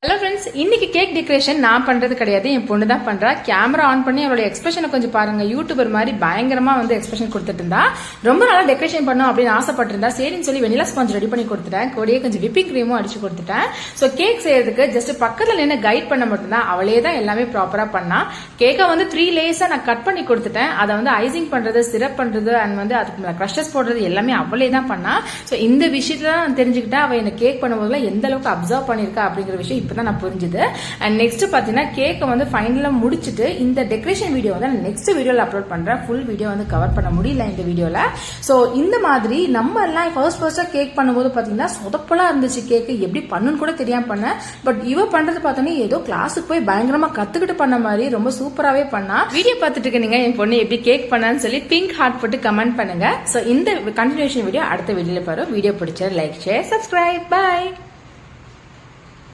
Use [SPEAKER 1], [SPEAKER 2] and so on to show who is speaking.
[SPEAKER 1] Hello friends, இன்னைக்கு cake decoration நான் பண்றது கிடையாது, என் பொண்ணு தான் பண்றா. கேமரா ஆன் பண்ணி அவளோட எக்ஸ்பிரஷனை கொஞ்சம் பாருங்க. யூடியூபர் மாதிரி பயங்கரமா எக்ஸ்பிரஷன் கொடுத்துட்டு இருந்தா. ரொம்ப நாளா டெக்கரேஷன் பண்ணும் அப்படின்னு ஆசைப்பட்டிருந்தா. சரின்னு சொல்லி வெனிலா ஸ்பாஞ்ச் ரெடி பண்ணி கொடுத்துட்டேன். கூடயே கொஞ்சம் விப்பிங் கிரீமும் அடிச்சு கொடுத்துட்டேன். ஸோ கேக் செய்யறதுக்கு ஜஸ்ட் பக்கத்துல நின்று கைட் பண்ண மட்டும்தான். அவளே தான் எல்லாமே ப்ராப்பரா பண்ணா. கேக்கை 3 லேயர்ஸா நான் கட் பண்ணி கொடுத்துட்டேன். அதை ஐசிங் பண்றது, சிரப் பண்றது அண்ட் அதுக்கு க்ரஷஸ் போடுறது எல்லாமே அவளே தான் பண்ணா. ஸோ இந்த விஷயத்துல நான் தெரிஞ்சுக்கிட்டேன் அவ என்ன கேக் பண்ணும்போதுல எந்த அளவுக்கு அப்சர்வ் பண்ணிருக்கா அப்படிங்கிற விஷயம் தான் நான் புரிஞ்சுது. அண்ட் நெக்ஸ்ட் பாத்தீங்கன்னா கேக்கை ஃபைனலா முடிச்சுட்டு இந்த டெக்கரேஷன் வீடியோ நெக்ஸ்ட் வீடியோல அப்லோட் பண்றேன். ஃபுல் வீடியோ கவர் பண்ண முடியல இந்த வீடியோல. சோ இந்த மாதிரி நம்ம எல்லாம் ஃபர்ஸ்டா கேக் பண்ணும்போது பாத்தீங்கன்னா சொதப்பலா இருந்துச்சு. கேக் எப்படி பண்ணணும்னு கூட தெரியாம பண்ணேன். பட் இவ பண்றது பார்த்தோன்னே ஏதோ கிளாஸுக்கு போய் பயங்கரமா கத்துக்கிட்டு பண்ண மாதிரி ரொம்ப சூப்பராவே பண்ணா. வீடியோ பார்த்துட்டு இருக்கீங்க என் பொண்ணு எப்படி கேக் பண்ணான்னு சொல்லி பிங்க் ஹார்ட் போட்டு கமெண்ட் பண்ணுங்க. சோ இந்த கண்டினியூஷன் வீடியோ அடுத்த வீடியோல பாரு. வீடியோ பிடிச்ச லைக், ஷேர், சப்ஸ்கிரைப். பை.